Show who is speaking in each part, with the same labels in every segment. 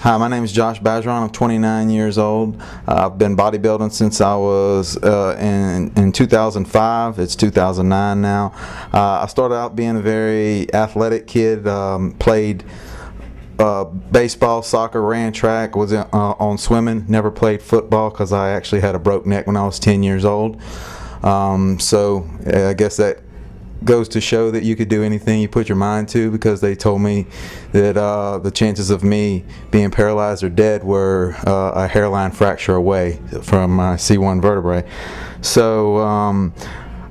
Speaker 1: Hi, my name is Josh Bergeron. I'm 29 years old. I've been bodybuilding since I was in 2005. It's 2009 now. I started out being a very athletic kid. Played baseball, soccer, ran track, was on swimming. Never played football because I actually had a broke neck when I was 10 years old. So I guess that goes to show that you could do anything you put your mind to, because they told me that the chances of me being paralyzed or dead were a hairline fracture away from my C1 vertebrae. So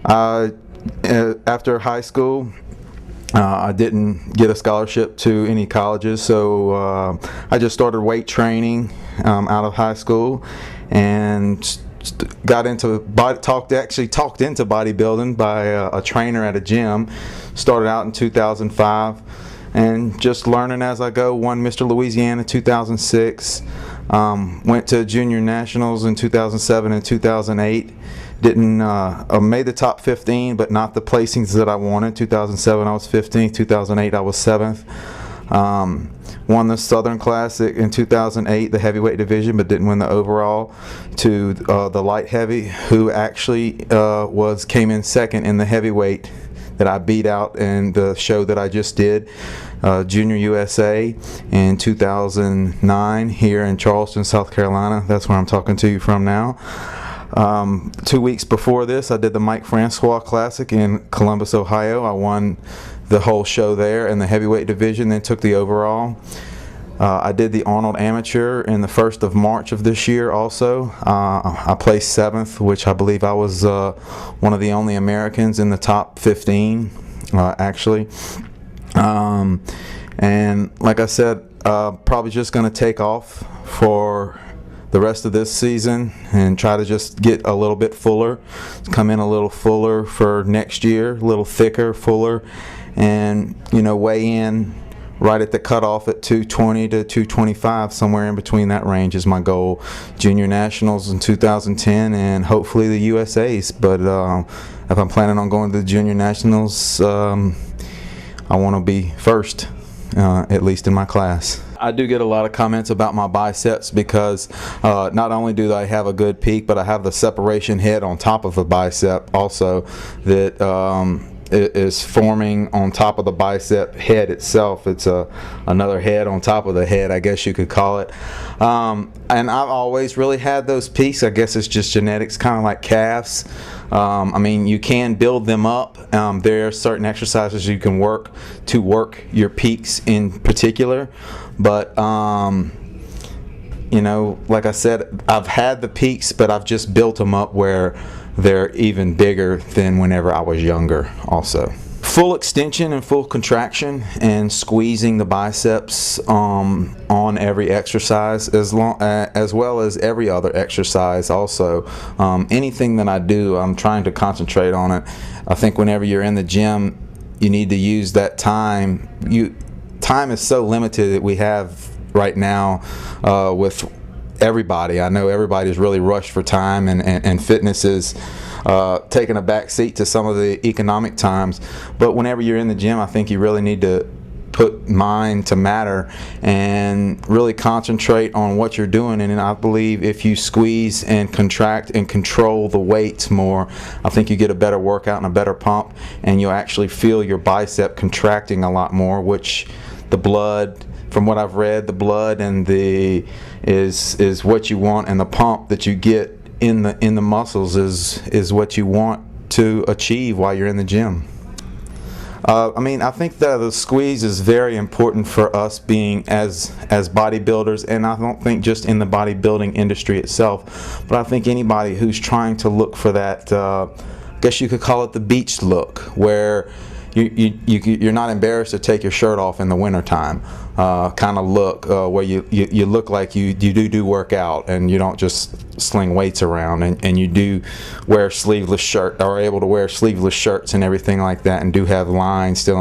Speaker 1: after high school, I didn't get a scholarship to any colleges, so I just started weight training out of high school and got into talked into bodybuilding by a trainer at a gym. Started out in 2005 and just learning as I go. Won Mr. Louisiana 2006. Went to junior nationals in 2007 and 2008. Didn't made the top 15, but not the placings that I wanted. 2007 I was 15th. 2008 I was 7th. Won the Southern Classic in 2008, the heavyweight division, but didn't win the overall, to the light heavy, who actually came in second in the heavyweight that I beat out in the show that I just did, Junior USA, in 2009 here in Charleston, South Carolina. That's where I'm talking to you from now. 2 weeks before this, I did the Mike Francois Classic in Columbus, Ohio. I won the whole show there in the heavyweight division, then took the overall. I did the Arnold Amateur in the 1st of March of this year also. I placed 7th, which I believe I was one of the only Americans in the top 15, actually. And like I said, probably just going to take off for the rest of this season and try to just get a little bit fuller, come in a little fuller for next year, a little thicker, fuller, and weigh in right at the cutoff at 220 to 225, somewhere in between that range is my goal. Junior Nationals in 2010 and hopefully the USA's, but if I'm planning on going to the Junior Nationals, I want to be first, at least in my class. I do get a lot of comments about my biceps because not only do I have a good peak, but I have the separation head on top of the bicep also that is forming on top of the bicep head itself. It's another head on top of the head, I guess you could call it. And I've always really had those peaks. I guess it's just genetics, kind of like calves. I mean, you can build them up. There are certain exercises you can work to work your peaks in particular. But like I said, I've had the peaks, but I've just built them up where they're even bigger than whenever I was younger also. Full extension and full contraction and squeezing the biceps on every exercise, as well as every other exercise also. Anything that I do, I'm trying to concentrate on it. I think whenever you're in the gym, you need to use that time. Time is so limited that we have right now with everybody. I know everybody's really rushed for time, and fitness is taking a back seat to some of the economic times. But whenever you're in the gym, I think you really need to put mind to matter and really concentrate on what you're doing. And I believe if you squeeze and contract and control the weights more, I think you get a better workout and a better pump, and you'll actually feel your bicep contracting a lot more, which the blood, from what I've read, the blood and is what you want, and the pump that you get in the muscles is what you want to achieve while you're in the gym. I mean, I think that the squeeze is very important for us being as bodybuilders, and I don't think just in the bodybuilding industry itself, but I think anybody who's trying to look for that, I guess you could call it the beach look, where you're not embarrassed to take your shirt off in the wintertime, kind of look where you look like you do work out, and you don't just sling weights around, and you do wear sleeveless shirt, or are able to wear sleeveless shirts and everything like that, and do have lines still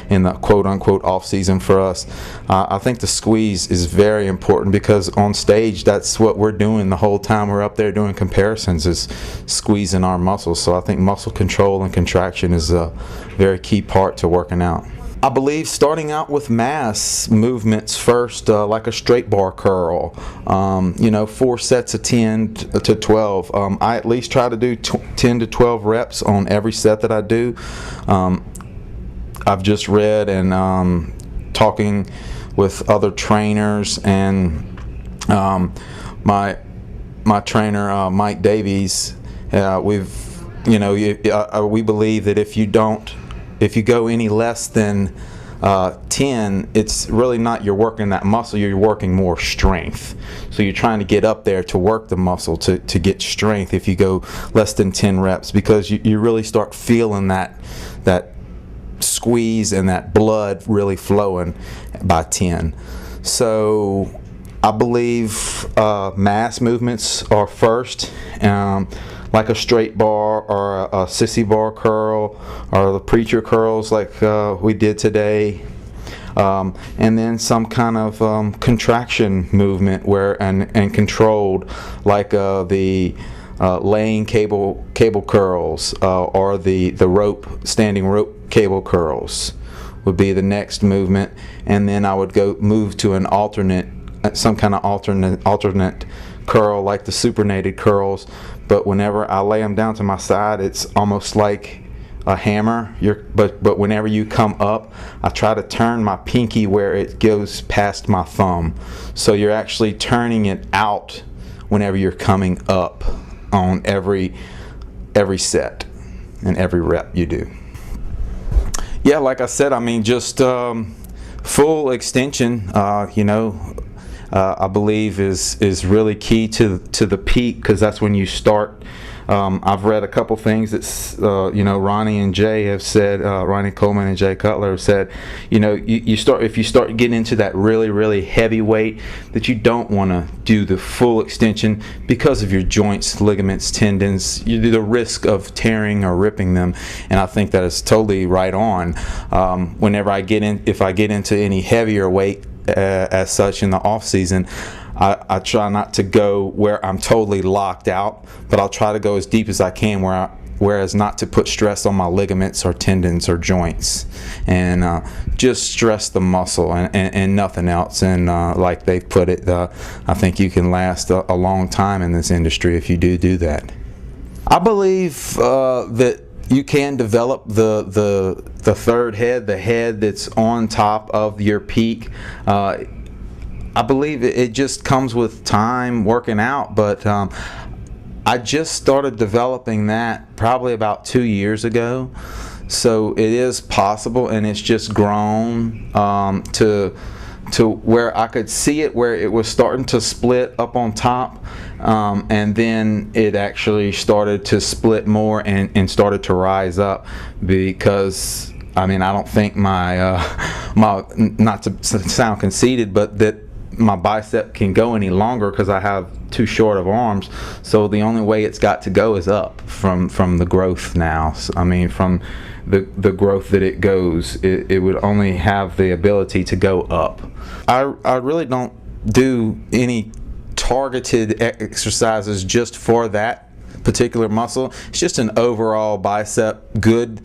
Speaker 1: in the quote unquote off season for us. I think the squeeze is very important, because on stage that's what we're doing the whole time we're up there doing comparisons, is squeezing our muscles. So I think muscle control and contraction is a very key part to working out. I believe starting out with mass movements first, like a straight bar curl, 4 sets of 10 to 12. I at least try to do 10 to 12 reps on every set that I do. I've just read and talking with other trainers, and my trainer Mike Davies, we believe that if you go any less than 10, it's really not you're working that muscle, you're working more strength. So you're trying to get up there to work the muscle to get strength if you go less than 10 reps, because you really start feeling that squeeze and that blood really flowing by 10. So I believe mass movements are first, like a straight bar or a sissy bar curl or the preacher curls like we did today, and then some kind of contraction movement and controlled, like the laying cable curls or the standing rope cable curls would be the next movement. And then I would move to some kind of alternate curl like the supinated curls, but whenever I lay them down to my side, it's almost like a hammer. But whenever you come up, I try to turn my pinky where it goes past my thumb, so you're actually turning it out whenever you're coming up on every set and every rep you do. Yeah, like I said, I mean, just full extension, I believe is really key to the peak, because that's when you start. I've read a couple things that Ronnie and Jay have said. Ronnie Coleman and Jay Cutler have said, if you start getting into that really heavy weight, that you don't want to do the full extension because of your joints, ligaments, tendons. You do the risk of tearing or ripping them, and I think that is totally right on. Whenever if I get into any heavier weight as such in the off season, I try not to go where I'm totally locked out, but I'll try to go as deep as I can whereas not to put stress on my ligaments or tendons or joints, and just stress the muscle and nothing else. And like they put it, I think you can last a long time in this industry if you do that. I believe that you can develop the third head, the head that's on top of your peak. I believe it just comes with time working out, but I just started developing that probably about 2 years ago. So it is possible, and it's just grown to where I could see it, where it was starting to split up on top, and then it actually started to split more and started to rise up, because I don't think my not to sound conceited, but that my bicep can go any longer because I have too short of arms. So the only way it's got to go is up from the growth now. From the growth that it goes, it would only have the ability to go up. I really don't do any targeted exercises just for that particular muscle. It's just an overall bicep, good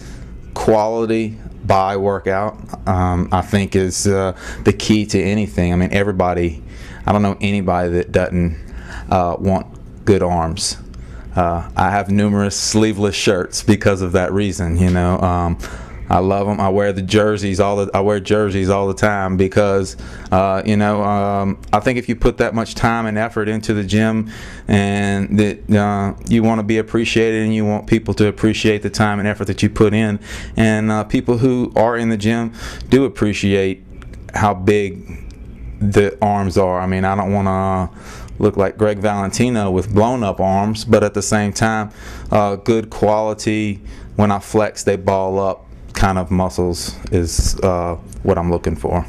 Speaker 1: quality bi workout, I think is the key to anything. I don't know anybody that doesn't want good arms. I have numerous sleeveless shirts because of that reason. I love them. I wear jerseys all the time because I think if you put that much time and effort into the gym, and that you want to be appreciated, and you want people to appreciate the time and effort that you put in, and people who are in the gym do appreciate how big the arms are. I don't want to look like Greg Valentino with blown up arms, but at the same time, good quality, when I flex they ball up kind of muscles is what I'm looking for.